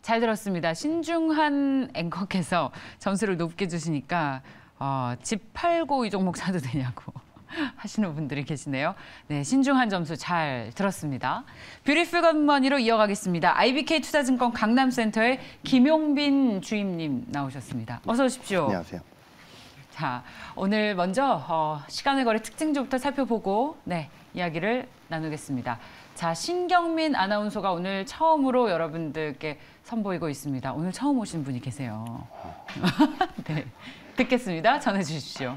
잘 들었습니다. 신중한 앵커께서 점수를 높게 주시니까 집 팔고 이 종목 사도 되냐고 하시는 분들이 계시네요. 네, 신중한 점수 잘 들었습니다. 뷰티풀 굿머니로 이어가겠습니다. IBK 투자증권 강남센터의 김용빈 주임님 나오셨습니다. 어서 오십시오. 안녕하세요. 자, 오늘 먼저 시간의 거래 특징주부터 살펴보고 이야기를 나누겠습니다. 자, 신경민 아나운서가 오늘 처음으로 여러분들께 선보이고 있습니다. 오늘 처음 오신 분이 계세요. 네, 듣겠습니다. 전해주십시오.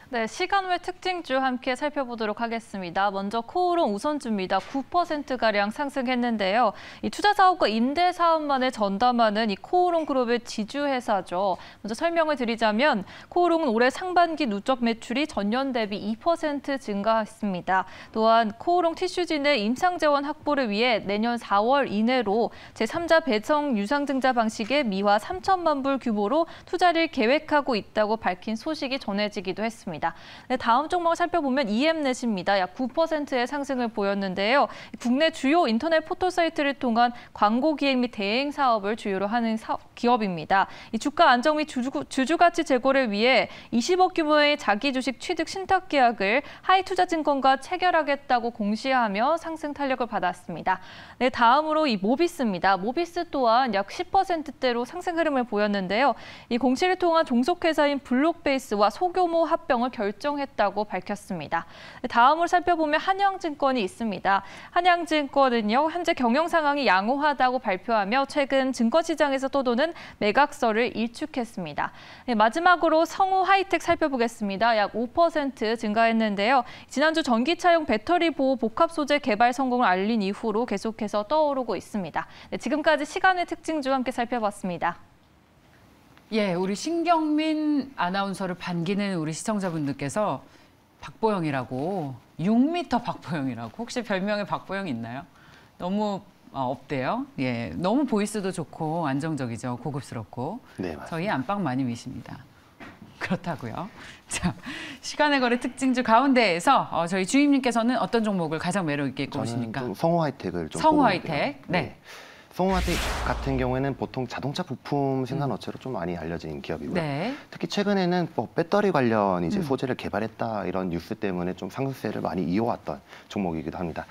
네, 시간외 특징주 함께 살펴보도록 하겠습니다. 먼저 코오롱 우선주입니다. 9%가량 상승했는데요. 이 투자사업과 임대사업만을 전담하는 이 코오롱 그룹의 지주회사죠. 먼저 설명을 드리자면 코오롱은 올해 상반기 누적 매출이 전년 대비 2% 증가했습니다. 또한 코오롱 티슈진의 임상재원 확보를 위해 내년 4월 이내로 제3자 배정 유상증자 방식의 미화 3천만 불 규모로 투자를 계획하고 있다고 밝힌 소식이 전해지기도 했습니다. 네, 다음 종목을 살펴보면 EM넷입니다. 약 9%의 상승을 보였는데요. 국내 주요 인터넷 포털사이트를 통한 광고 기획 및 대행 사업을 주요로 하는 기업입니다. 이 주가 안정 및 주주가치 제고를 위해 20억 규모의 자기 주식 취득 신탁 계약을 하이투자증권과 체결하겠다고 공시하며 상승 탄력을 받았습니다. 네, 다음으로 이 모비스입니다. 모비스 또한 약 10%대로 상승 흐름을 보였는데요. 이 공시를 통한 종속회사인 블록베이스와 소규모 합병을 결정했다고 밝혔습니다. 다음으로 살펴보면 한영증권이 있습니다. 한양증권은요, 현재 경영 상황이 양호하다고 발표하며 최근 증권시장에서 떠도는 매각설을 일축했습니다. 네, 마지막으로 성우하이텍 살펴보겠습니다. 약 5% 증가했는데요. 지난주 전기차용 배터리 보호 복합 소재 개발 성공을 알린 이후로 계속해서 떠오르고 있습니다. 네, 지금까지 시간의 특징주 함께 살펴봤습니다. 예, 우리 신경민 아나운서를 반기는 우리 시청자분들께서 박보영이라고 6m 박보영이라고 혹시 별명에 박보영 있나요? 너무 없대요. 예, 너무 보이스도 좋고 안정적이죠. 고급스럽고. 네, 맞습니다. 저희 안방 많이 미십니다. 그렇다고요. 자, 시간의 거래 특징주 가운데에서 저희 주임님께서는 어떤 종목을 가장 매력 있게 꼽으십니까? 저는 성우하이텍을 좀 성우하이텍. 네. 성우하이텍 같은 경우에는 보통 자동차 부품 생산 업체로 좀 많이 알려진 기업이고요. 네. 특히 최근에는 배터리 관련 이제 소재를 개발했다 이런 뉴스 때문에 좀 상승세를 많이 이어왔던 종목이기도 합니다.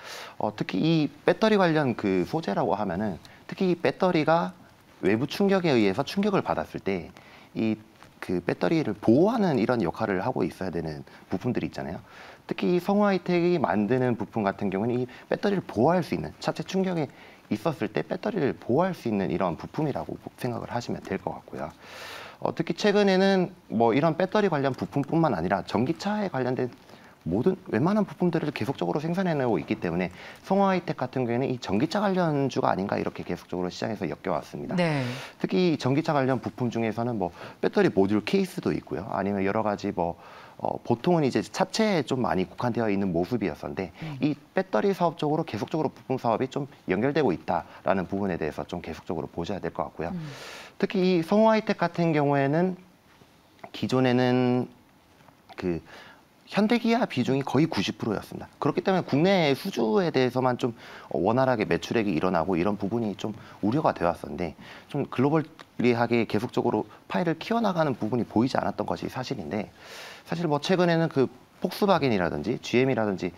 특히 이 배터리 관련 그 소재라고 하면은 특히 이 배터리가 외부 충격에 의해서 충격을 받았을 때 이 그 배터리를 보호하는 이런 역할을 하고 있어야 되는 부품들이 있잖아요. 특히 성우하이텍이 만드는 부품 같은 경우는 이 배터리를 보호할 수 있는 차체 충격에 있었을 때 배터리를 보호할 수 있는 이런 부품이라고 생각을 하시면 될 것 같고요. 특히 최근에는 뭐 이런 배터리 관련 부품뿐만 아니라 전기차에 관련된 모든 웬만한 부품들을 계속적으로 생산해내고 있기 때문에 성우하이텍 같은 경우에는 이 전기차 관련주가 아닌가 이렇게 계속적으로 시장에서 엮여왔습니다. 네. 특히 전기차 관련 부품 중에서는 뭐 배터리 모듈 케이스도 있고요. 아니면 여러 가지 보통은 이제 차체에 좀 많이 국한되어 있는 모습이었었는데 이 배터리 사업 쪽으로 계속적으로 부품 사업이 좀 연결되고 있다라는 부분에 대해서 좀 계속적으로 보셔야 될 것 같고요. 특히 이 성우하이텍 같은 경우에는 기존에는 그 현대기아 비중이 거의 90%였습니다. 그렇기 때문에 국내 수주에 대해서만 좀 원활하게 매출액이 일어나고 이런 부분이 좀 우려가 되어 왔었는데 좀 글로벌리하게 계속적으로 파일을 키워나가는 부분이 보이지 않았던 것이 사실인데 사실 뭐 최근에는 그 폭스바겐이라든지 GM이라든지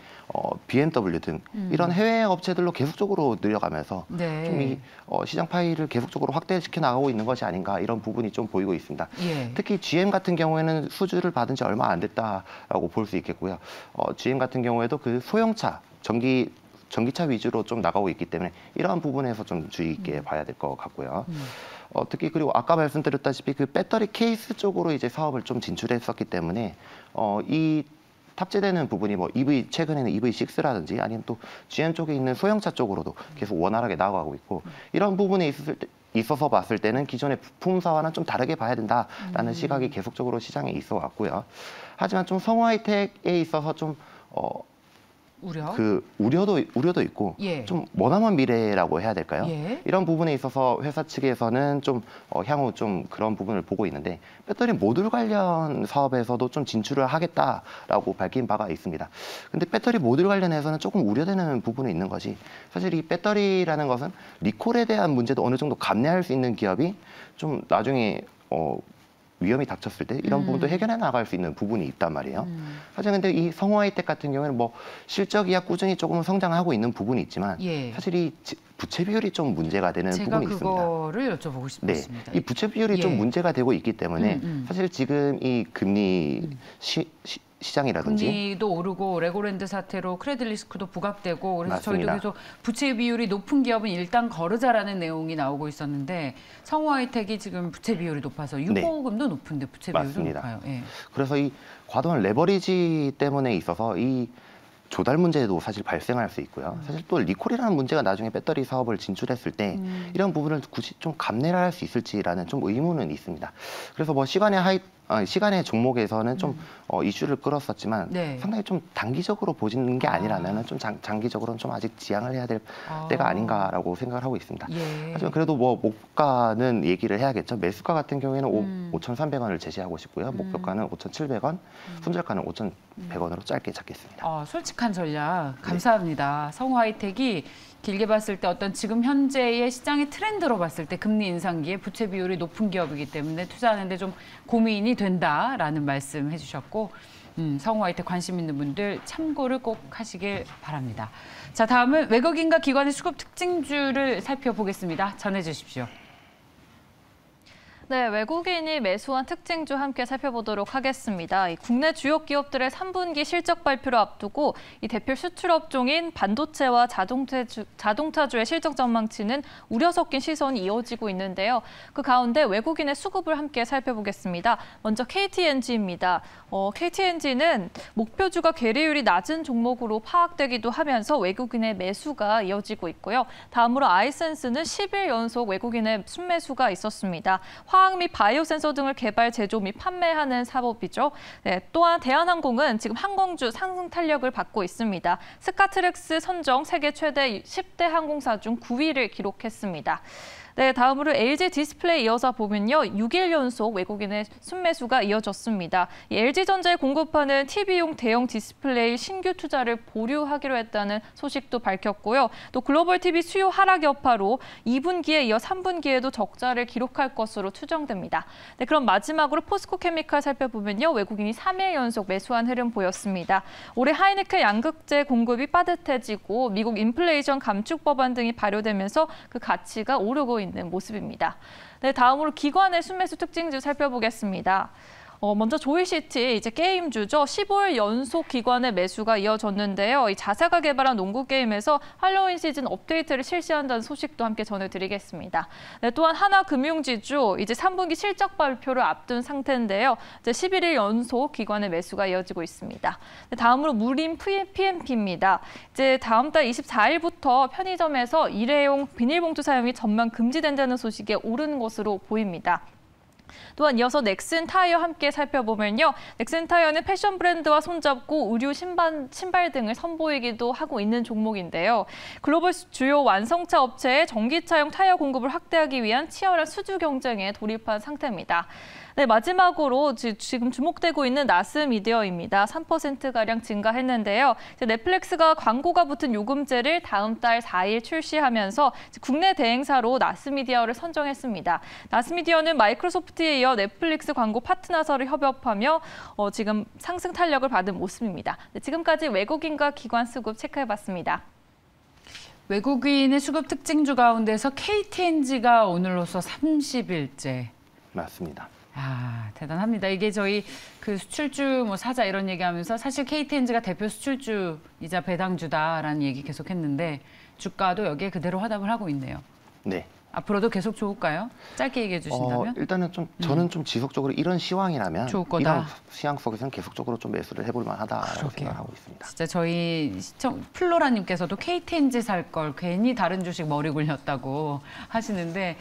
BMW 등 이런 해외 업체들로 계속적으로 늘려가면서 네. 좀 이 시장 파일을 계속적으로 확대시켜 나가고 있는 것이 아닌가 이런 부분이 좀 보이고 있습니다. 예. 특히 GM 같은 경우에는 수주를 받은 지 얼마 안 됐다라고 볼 수 있겠고요. GM 같은 경우에도 그 소형차 전기차 위주로 좀 나가고 있기 때문에 이러한 부분에서 좀 주의 있게 봐야 될 것 같고요. 특히 그리고 아까 말씀드렸다시피 그 배터리 케이스 쪽으로 이제 사업을 좀 진출했었기 때문에 이 탑재되는 부분이 뭐 최근에는 EV6라든지 아니면 또 GM 쪽에 있는 소형차 쪽으로도 계속 원활하게 나아가고 있고 이런 부분에 있어서 봤을 때는 기존의 부품사와는 좀 다르게 봐야 된다라는 시각이 계속적으로 시장에 있어 왔고요. 하지만 좀 성우하이텍에 있어서 좀 그 우려도 있고 예. 좀 머나먼 미래라고 해야 될까요? 예. 이런 부분에 있어서 회사 측에서는 좀 향후 좀 그런 부분을 보고 있는데 배터리 모듈 관련 사업에서도 좀 진출을 하겠다라고 밝힌 바가 있습니다. 근데 배터리 모듈 관련해서는 조금 우려되는 부분이 있는 거지. 사실 이 배터리라는 것은 리콜에 대한 문제도 어느 정도 감내할 수 있는 기업이 좀 나중에 위험이 닥쳤을 때 이런 부분도 해결해 나갈 수 있는 부분이 있단 말이에요. 사실 근데 이 성우하이텍 같은 경우에는 뭐 실적이야 꾸준히 조금 성장하고 있는 부분이 있지만 예. 사실 이 부채 비율이 좀 문제가 되는 부분이 있습니다. 제가 그거를 여쭤보고 싶었습니다. 이 부채 비율이 예. 좀 문제가 되고 있기 때문에 사실 지금 이 금리 시장이라든지 금리도 오르고 레고랜드 사태로 크레딧 리스크도 부각되고 그래서 맞습니다. 저희도 계속 부채 비율이 높은 기업은 일단 거르자라는 내용이 나오고 있었는데 성우하이텍이 지금 부채 비율이 높아서 유보금도 높은데 부채 비율도 맞습니다. 높아요. 예. 그래서 이 과도한 레버리지 때문에 있어서 이 조달 문제도 사실 발생할 수 있고요. 사실 또 리콜이라는 문제가 나중에 배터리 사업을 진출했을 때 이런 부분을 굳이 좀 감내를 할 수 있을지라는 좀 의문은 있습니다. 그래서 뭐 시간의 종목에서는 좀 이슈를 끌었었지만 네. 상당히 좀 단기적으로 보시는 게 아니라면 좀 장기적으로는 좀 아직 지양을 해야 될 때가 아닌가라고 생각을 하고 있습니다. 예. 하지만 그래도 뭐 목가는 얘기를 해야겠죠. 매수가 같은 경우에는 5,300원을 제시하고 싶고요. 목표가는 5,700원, 손절가는 5,100원으로 짧게 잡겠습니다. 솔직한 전략 감사합니다. 성우하이텍이 길게 봤을 때 어떤 지금 현재의 시장의 트렌드로 봤을 때 금리 인상기에 부채 비율이 높은 기업이기 때문에 투자하는데 좀 고민이 된다라는 말씀 해주셨고 성우하이텍 관심 있는 분들 참고를 꼭 하시길 바랍니다. 자, 다음은 외국인과 기관의 수급 특징주를 살펴보겠습니다. 전해주십시오. 네, 외국인이 매수한 특징주 함께 살펴보도록 하겠습니다. 이 국내 주요 기업들의 3분기 실적 발표를 앞두고 이 대표 수출 업종인 반도체와 자동차주의 실적 전망치는 우려 섞인 시선이 이어지고 있는데요. 그 가운데 외국인의 수급을 함께 살펴보겠습니다. 먼저 KTNG입니다. KTNG는 목표주가 괴리율이 낮은 종목으로 파악되기도 하면서 외국인의 매수가 이어지고 있고요. 다음으로 아이센스는 10일 연속 외국인의 순매수가 있었습니다. 화학 및 바이오 센서 등을 개발, 제조 및 판매하는 사업이죠. 네, 또한 대한항공은 지금 항공주 상승 탄력을 받고 있습니다. 스카트렉스 선정 세계 최대 10대 항공사 중 9위를 기록했습니다. 네, 다음으로 LG 디스플레이 이어서 보면요. 6일 연속 외국인의 순매수가 이어졌습니다. LG전자에 공급하는 TV용 대형 디스플레이 신규 투자를 보류하기로 했다는 소식도 밝혔고요. 또 글로벌 TV 수요 하락 여파로 2분기에 이어 3분기에도 적자를 기록할 것으로 추정됩니다. 네, 그럼 마지막으로 포스코케미칼 살펴보면요. 외국인이 3일 연속 매수한 흐름 보였습니다. 올해 하이니켄 양극재 공급이 빠듯해지고 미국 인플레이션 감축 법안 등이 발효되면서 그 가치가 오르고 있는 모습입니다. 네, 다음으로 기관의 순매수 특징주 살펴보겠습니다. 먼저 조이시티, 이제 게임주죠. 15일 연속 기관의 매수가 이어졌는데요. 이 자사가 개발한 농구 게임에서 할로윈 시즌 업데이트를 실시한다는 소식도 함께 전해드리겠습니다. 네, 또한 하나금융지주, 이제 3분기 실적 발표를 앞둔 상태인데요. 이제 11일 연속 기관의 매수가 이어지고 있습니다. 네, 다음으로 무림 PMP입니다. 이제 다음 달 24일부터 편의점에서 일회용 비닐봉투 사용이 전면 금지된다는 소식에 오른 것으로 보입니다. 또한 이어서 넥슨 타이어 함께 살펴보면요. 넥슨 타이어는 패션 브랜드와 손잡고 의류 신발 등을 선보이기도 하고 있는 종목인데요. 글로벌 주요 완성차 업체의 전기차용 타이어 공급을 확대하기 위한 치열한 수주 경쟁에 돌입한 상태입니다. 네, 마지막으로 지금 주목되고 있는 나스미디어입니다. 3%가량 증가했는데요. 넷플릭스가 광고가 붙은 요금제를 다음 달 4일 출시하면서 국내 대행사로 나스미디어를 선정했습니다. 나스미디어는 마이크로소프트에 이어 넷플릭스 광고 파트너사를 협업하며 지금 상승 탄력을 받은 모습입니다. 네, 지금까지 외국인과 기관 수급 체크해봤습니다. 외국인의 수급 특징주 가운데서 KTNG가 오늘로써 30일째. 맞습니다. 대단합니다. 이게 저희 그 수출주 사자 이런 얘기하면서 사실 KTNG가 대표 수출주이자 배당주다라는 얘기 계속했는데 주가도 여기에 그대로 화답을 하고 있네요. 네. 앞으로도 계속 좋을까요? 짧게 얘기해 주신다면? 일단은 저는 좀 지속적으로 이런 시황이라면 좋을 거다. 이런 시황 속에서는 계속적으로 좀 매수를 해볼 만하다라고 생각하고 있습니다. 진짜 저희 시청 플로라님께서도 KTNG 살 걸 괜히 다른 주식 머리 굴렸다고 하시는데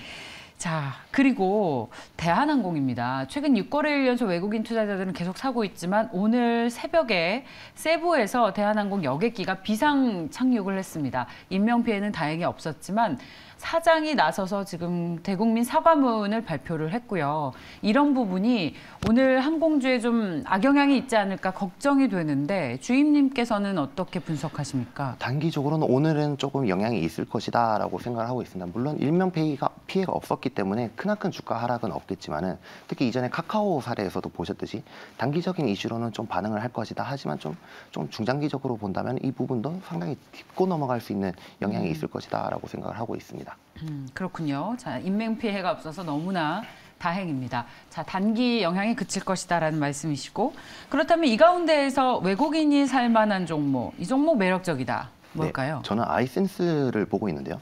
자, 그리고 대한항공입니다. 최근 6거래일 연속 외국인 투자자들은 계속 사고 있지만 오늘 새벽에 세부에서 대한항공 여객기가 비상 착륙을 했습니다. 인명피해는 다행히 없었지만 사장이 나서서 지금 대국민 사과문을 발표를 했고요. 이런 부분이 오늘 항공주에 좀 악영향이 있지 않을까 걱정이 되는데 주임님께서는 어떻게 분석하십니까? 단기적으로는 오늘은 조금 영향이 있을 것이다라고 생각을 하고 있습니다. 물론 인명피해가 없었기 때문에 크나큰 주가 하락은 없겠지만은 특히 이전에 카카오 사례에서도 보셨듯이 단기적인 이슈로는 좀 반응을 할 것이다. 하지만 좀 중장기적으로 본다면 이 부분도 상당히 짚고 넘어갈 수 있는 영향이 있을 것이다라고 생각을 하고 있습니다. 그렇군요. 자, 인명피해가 없어서 너무나 다행입니다. 자, 단기 영향이 그칠 것이다라는 말씀이시고 그렇다면 이 가운데에서 외국인이 살 만한 종목, 이 종목 매력적이다. 뭘까요? 네, 저는 아이센스를 보고 있는데요.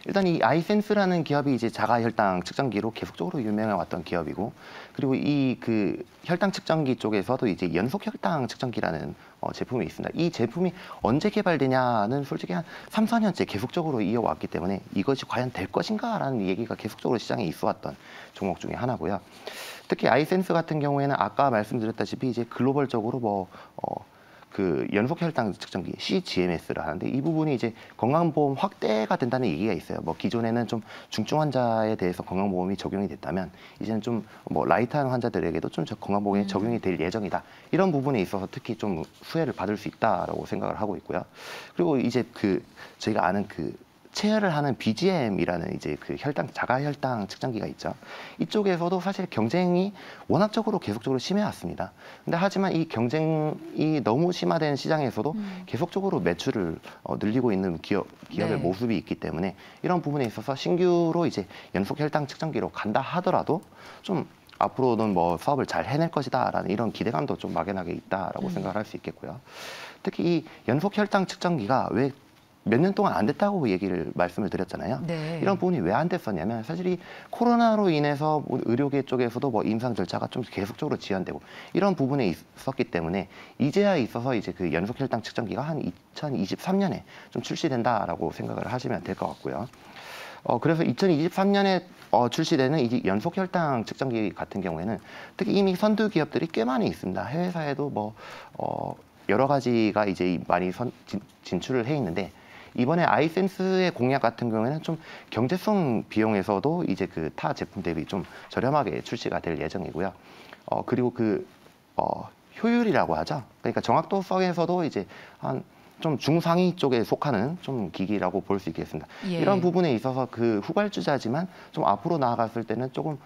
일단 이 아이센스라는 기업이 이제 자가혈당 측정기로 계속적으로 유명해 왔던 기업이고, 그리고 이 그 혈당 측정기 쪽에서도 이제 연속 혈당 측정기라는 제품이 있습니다. 이 제품이 언제 개발되냐는 솔직히 한 3, 4년째 계속적으로 이어왔기 때문에 이것이 과연 될 것인가라는 얘기가 계속적으로 시장에 있어왔던 종목 중에 하나고요. 특히 아이센스 같은 경우에는 아까 말씀드렸다시피 이제 글로벌적으로 그 연속 혈당 측정기 CGMS를 하는데 이 부분이 이제 건강보험 확대가 된다는 얘기가 있어요. 기존에는 좀 중증 환자에 대해서 건강보험이 적용이 됐다면 이제는 좀 라이트한 환자들에게도 좀 건강보험이 적용이 될 예정이다. 이런 부분에 있어서 특히 좀 수혜를 받을 수 있다라고 생각을 하고 있고요. 그리고 이제 저희가 아는 체열을 하는 BGM이라는 이제 자가혈당 측정기가 있죠. 이쪽에서도 사실 경쟁이 워낙적으로 계속적으로 심해왔습니다. 근데 하지만 이 경쟁이 너무 심화된 시장에서도 계속적으로 매출을 늘리고 있는 기업의 모습이 있기 때문에 이런 부분에 있어서 신규로 이제 연속 혈당 측정기로 간다 하더라도 좀 앞으로는 사업을 잘 해낼 것이다라는 이런 기대감도 좀 막연하게 있다라고 생각을 할 수 있겠고요. 특히 이 연속 혈당 측정기가 왜 몇 년 동안 안 됐다고 말씀을 드렸잖아요. 네. 이런 부분이 왜 안 됐었냐면 사실 이 코로나로 인해서 의료계 쪽에서도 임상 절차가 좀 계속적으로 지연되고 이런 부분에 있었기 때문에 이제야 있어서 이제 그 연속 혈당 측정기가 한 2023년에 좀 출시된다라고 생각을 하시면 될 것 같고요. 그래서 2023년에 출시되는 이 연속 혈당 측정기 같은 경우에는 특히 이미 선두 기업들이 꽤 많이 있습니다. 해외사에도 여러 가지가 이제 많이 진출을 해 있는데 이번에 아이센스의 공약 같은 경우에는 좀 경제성 비용에서도 이제 타 제품 대비 좀 저렴하게 출시가 될 예정이고요. 그리고 효율이라고 하죠. 그러니까 정확도성에서도 이제 좀 중상위 쪽에 속하는 좀 기기라고 볼 수 있겠습니다. 예. 이런 부분에 있어서 후발주자지만 좀 앞으로 나아갔을 때는 조금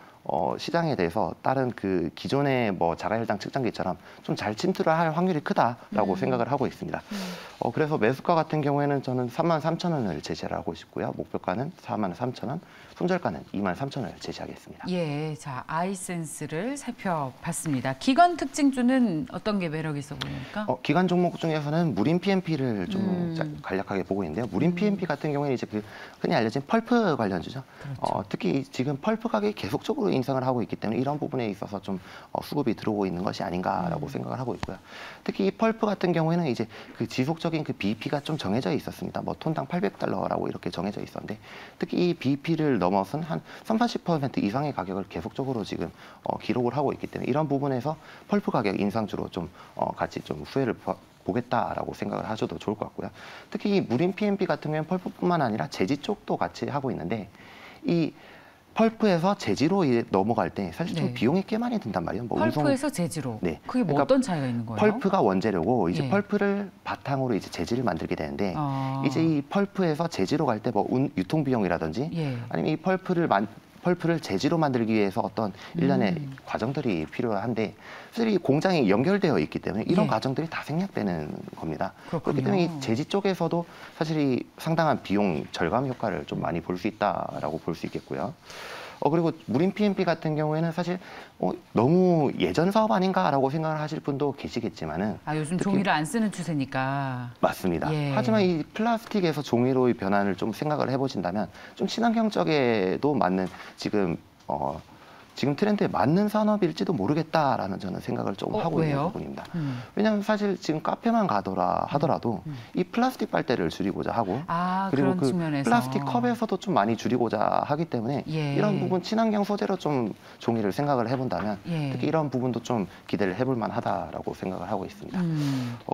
시장에 대해서 다른 기존의 자가혈당 측정기처럼 좀 잘 침투를 할 확률이 크다라고 생각을 하고 있습니다. 그래서 매수가 같은 경우에는 저는 33,000원을 제시를 하고 싶고요. 목표가는 43,000원, 손절가는 23,000원을 제시하겠습니다. 예, 자 아이센스를 살펴봤습니다. 기관 특징주는 어떤 게 매력 있어 보입니까? 기관 종목 중에서는 무림 PMP를 좀 간략하게 보고 있는데요. 무림 PMP 같은 경우에는 이제 흔히 알려진 펄프 관련주죠. 그렇죠. 특히 지금 펄프 가격이 계속적으로 인상을 하고 있기 때문에 이런 부분에 있어서 좀 수급이 들어오고 있는 것이 아닌가라고 생각을 하고 있고요. 특히 이 펄프 같은 경우에는 이제 BEP가 좀 정해져 있었습니다. 톤당 $800라고 이렇게 정해져 있었는데 특히 이 BEP를 넘어선 한 30-40% 이상의 가격을 계속적으로 지금 기록을 하고 있기 때문에 이런 부분에서 펄프 가격 인상주로 좀 같이 좀 수혜를 보겠다라고 생각을 하셔도 좋을 것 같고요. 특히 이 무림 PMP 같은 경우는 펄프뿐만 아니라 제지 쪽도 같이 하고 있는데 이 펄프에서 제지로 넘어갈 때 사실 좀 비용이 꽤 많이 든단 말이에요. 펄프에서 제지로. 네. 그게 그러니까 어떤 차이가 있는 거예요? 펄프가 원재료고 이제 펄프를 바탕으로 이제 제지를 만들게 되는데 이제 이 펄프에서 제지로 갈 때 유통 비용이라든지 아니면 이 펄프를 제지로 만들기 위해서 어떤 일련의 과정들이 필요한데 사실 이 공장이 연결되어 있기 때문에 이런 과정들이 다 생략되는 겁니다. 그렇기 때문에 이 제지 쪽에서도 사실 이 상당한 비용 절감 효과를 좀 많이 볼 수 있다라고 볼 수 있겠고요. 그리고 무림 PMP 같은 경우에는 사실 너무 예전 사업 아닌가라고 생각을 하실 분도 계시겠지만은 요즘 종이를 안 쓰는 추세니까. 맞습니다. 하지만 이 플라스틱에서 종이로의 변화를 좀 생각을 해보신다면 좀 친환경 쪽에도 맞는 지금 지금 트렌드에 맞는 산업일지도 모르겠다라는 저는 생각을 좀 하고 있는 왜요? 부분입니다. 왜냐하면 사실 지금 카페만 가더라 하더라도 이 플라스틱 빨대를 줄이고자 하고 그리고 그런 그 측면에서. 플라스틱 컵에서도 좀 많이 줄이고자 하기 때문에 예. 이런 부분 친환경 소재로 좀 종이를 생각을 해본다면 예. 특히 이런 부분도 좀 기대를 해볼 만하다라고 생각을 하고 있습니다.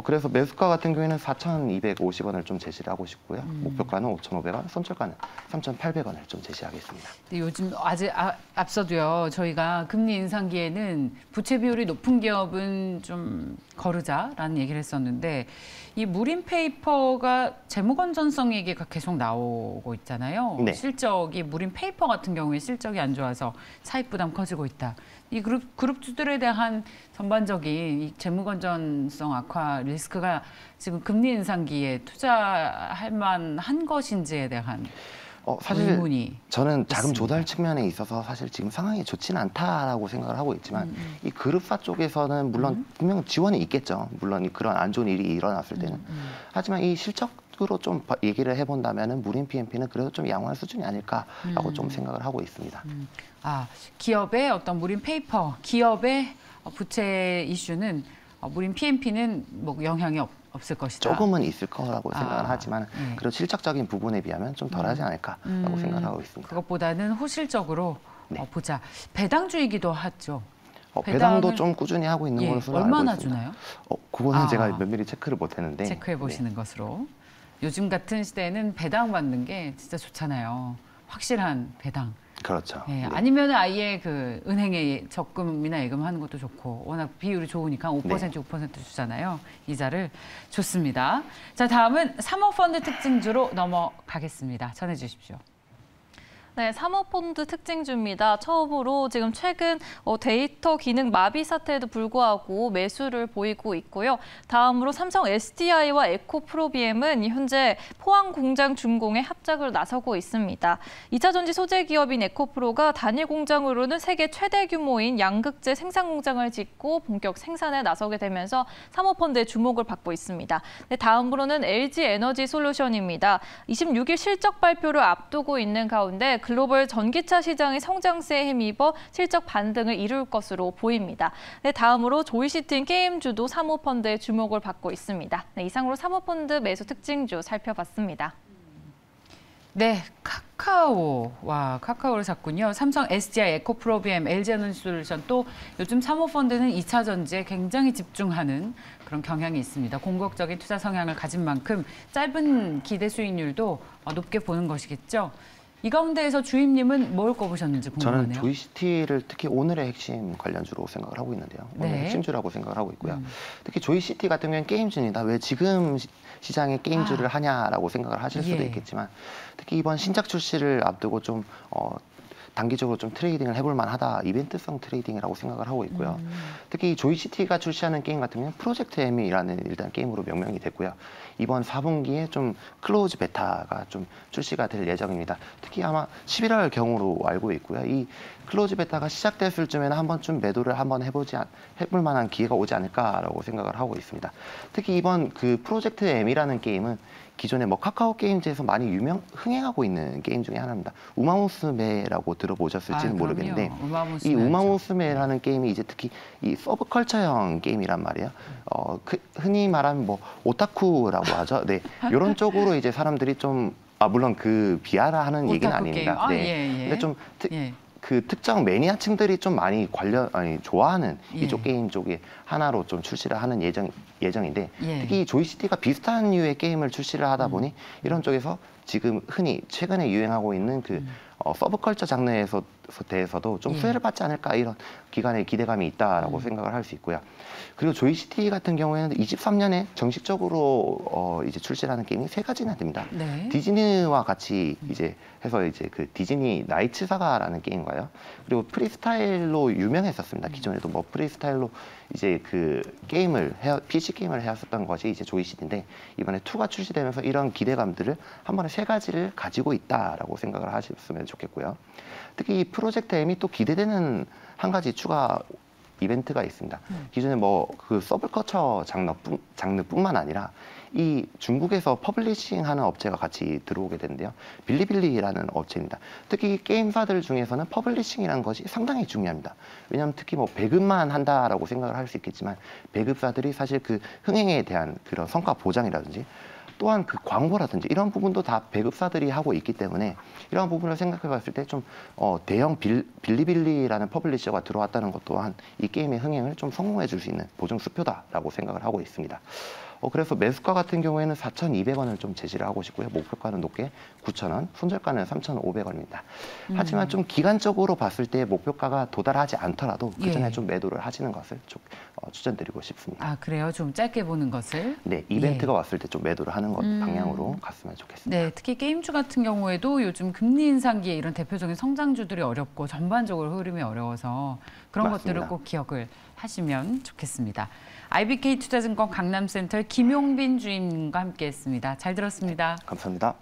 그래서 매수가 같은 경우에는 4,250원을 좀 제시를 하고 싶고요. 목표가는 5,500원, 손절가는 3,800원을 좀 제시하겠습니다. 요즘 아직 앞서도요. 저희가 금리 인상기에는 부채 비율이 높은 기업은 좀 거르자라는 얘기를 했었는데 이 무림 페이퍼가 재무 건전성 얘기가 계속 나오고 있잖아요. 네. 실적이 무림 페이퍼 같은 경우에 실적이 안 좋아서 사입 부담 커지고 있다. 이 그룹주들에 대한 전반적인 이 재무 건전성 악화 리스크가 지금 금리 인상기에 투자할 만한 것인지에 대한 사실 의문이 저는 자금 있습니다. 조달 측면에 있어서 사실 지금 상황이 좋지는 않다라고 생각을 하고 있지만 이 그룹사 쪽에서는 물론 분명 지원이 있겠죠. 물론 그런 안 좋은 일이 일어났을 때는. 하지만 이 실적으로 좀 얘기를 해본다면은 무림 PMP는 그래도 좀 양호한 수준이 아닐까라고 좀 생각을 하고 있습니다. 기업의 어떤 무림 페이퍼, 기업의 부채 이슈는 무림 PMP는 뭐 영향이 없을 것이다. 조금은 있을 거라고 생각을 하지만 네. 그런 실적적인 부분에 비하면 좀 덜하지 않을까라고 생각을 하고 있습니다. 그것보다는 호실적으로 네. 보자. 배당주이기도 하죠. 배당도 좀 꾸준히 하고 있는 것으로 알고 얼마나 있습니다. 주나요? 그거는 제가 면밀히 체크를 못했는데 체크해 보시는 것으로. 요즘 같은 시대에는 배당 받는 게 진짜 좋잖아요. 확실한 배당. 그렇죠. 네. 네. 아니면 아예 그 은행에 적금이나 예금하는 것도 좋고 워낙 비율이 좋으니까 5% 네. 5% 주잖아요. 이자를. 좋습니다. 자, 다음은 사모펀드 특징주로 넘어가겠습니다. 전해 주십시오. 네, 사모펀드 특징주입니다. 처음으로 지금 최근 데이터 기능 마비 사태에도 불구하고 매수를 보이고 있고요. 다음으로 삼성 SDI와 에코프로비엠은 현재 포항 공장 준공에 합작을 나서고 있습니다. 2차 전지 소재 기업인 에코프로가 단일 공장으로는 세계 최대 규모인 양극재 생산 공장을 짓고 본격 생산에 나서게 되면서 사모펀드의 주목을 받고 있습니다. 네, 다음으로는 LG 에너지 솔루션입니다. 26일 실적 발표를 앞두고 있는 가운데 글로벌 전기차 시장의 성장세에 힘입어 실적 반등을 이룰 것으로 보입니다. 네, 다음으로 조이시트인 게임주도 사모펀드의 주목을 받고 있습니다. 네, 이상으로 사모펀드 매수 특징주 살펴봤습니다. 네, 카카오를 샀군요. 삼성, SDI, 에코프로비엠, LG에너지솔루션 또 요즘 사모펀드는 2차 전지에 굉장히 집중하는 그런 경향이 있습니다. 공격적인 투자 성향을 가진 만큼 짧은 기대 수익률도 높게 보는 것이겠죠. 이 가운데에서 주임님은 뭘 꼽으셨는지 궁금하네요. 저는 조이시티를 특히 오늘의 핵심 관련주로 생각을 하고 있는데요. 오늘 네. 핵심주라고 생각을 하고 있고요. 특히 조이시티 같은 경우는 게임주입니다. 왜 지금 시장에 게임주를 하냐라고 생각을 하실 수도 예. 있겠지만 특히 이번 신작 출시를 앞두고 좀 단기적으로 좀 트레이딩을 해볼 만하다. 이벤트성 트레이딩이라고 생각을 하고 있고요. 특히 조이시티가 출시하는 게임 같은 경우는 프로젝트 M이라는 일단 게임으로 명명이 됐고요. 이번 4분기에 좀 클로즈 베타가 좀 출시가 될 예정입니다. 특히 아마 11월 경으로 알고 있고요. 이 클로즈 베타가 시작됐을 쯤에는 한 번쯤 매도를 한번 해볼 만한 기회가 오지 않을까라고 생각을 하고 있습니다. 특히 이번 그 프로젝트 M이라는 게임은 기존에 카카오 게임즈에서 많이 흥행하고 있는 게임 중에 하나입니다. 우마무스메라고 들어보셨을지는 모르겠는데 이 우마무스메라는 게임이 이제 특히 이 서브컬처형 게임이란 말이에요. 흔히 말하면 오타쿠라고 하죠. 네, 이런 쪽으로 이제 사람들이 좀 물론 그 비하라 하는 얘기는 아닙니다. 네, 근데 좀 그 특정 매니아층들이 좀 많이 좋아하는 이쪽 게임 쪽에 하나로 좀 출시를 하는 예정인데 특히 조이시티가 비슷한 류의 게임을 출시를 하다 보니 이런 쪽에서 지금 흔히 최근에 유행하고 있는 그 서브컬처 장르에서 대해서도 좀 수혜를 받지 않을까 이런 기간의 기대감이 있다라고 생각을 할 수 있고요. 그리고 조이시티 같은 경우에는 23년에 정식적으로 이제 출시를 하는 게임이 3가지나 됩니다. 네. 디즈니와 같이 이제 해서 이제 그 디즈니 나이츠 사가라는 게임과요. 그리고 프리스타일로 유명했었습니다. 기존에도 프리스타일로 이제 그 PC 게임을 해왔었던 것이 이제 조이시티인데 이번에 2가 출시되면서 이런 기대감들을 한 번에 3가지를 가지고 있다라고 생각을 하셨으면 좋겠고요. 특히 이 프로젝트 M이 또 기대되는 한 가지 추가 이벤트가 있습니다. 기존에 그 서브컬처 장르뿐만 아니라 이 중국에서 퍼블리싱하는 업체가 같이 들어오게 되는데요. 빌리빌리라는 업체입니다. 특히 게임사들 중에서는 퍼블리싱이라는 것이 상당히 중요합니다. 왜냐하면 특히 뭐 배급만 한다라고 생각을 할 수 있겠지만 배급사들이 사실 그 흥행에 대한 그런 성과 보장이라든지 또한 그 광고라든지 이런 부분도 다 배급사들이 하고 있기 때문에 이런 부분을 생각해 봤을 때 좀 대형 빌리빌리라는 퍼블리셔가 들어왔다는 것 또한 이 게임의 흥행을 좀 성공해 줄 수 있는 보증 수표다라고 생각을 하고 있습니다. 그래서 매수가 같은 경우에는 4,200원을 좀 제시를 하고 싶고요. 목표가는 높게 9,000원, 손절가는 3,500원입니다. 하지만 좀 기간적으로 봤을 때 목표가가 도달하지 않더라도 그 전에 예. 좀 매도를 하시는 것을 좀 추천드리고 싶습니다. 아, 그래요? 좀 짧게 보는 것을? 네, 이벤트가 예. 왔을 때 좀 매도를 하는 것 방향으로 갔으면 좋겠습니다. 네, 특히 게임주 같은 경우에도 요즘 금리 인상기에 이런 대표적인 성장주들이 어렵고 전반적으로 흐름이 어려워서 그런 맞습니다. 것들을 꼭 기억을 하시면 좋겠습니다. IBK 투자증권 강남센터의 김용빈 주임님과 함께했습니다. 잘 들었습니다. 감사합니다.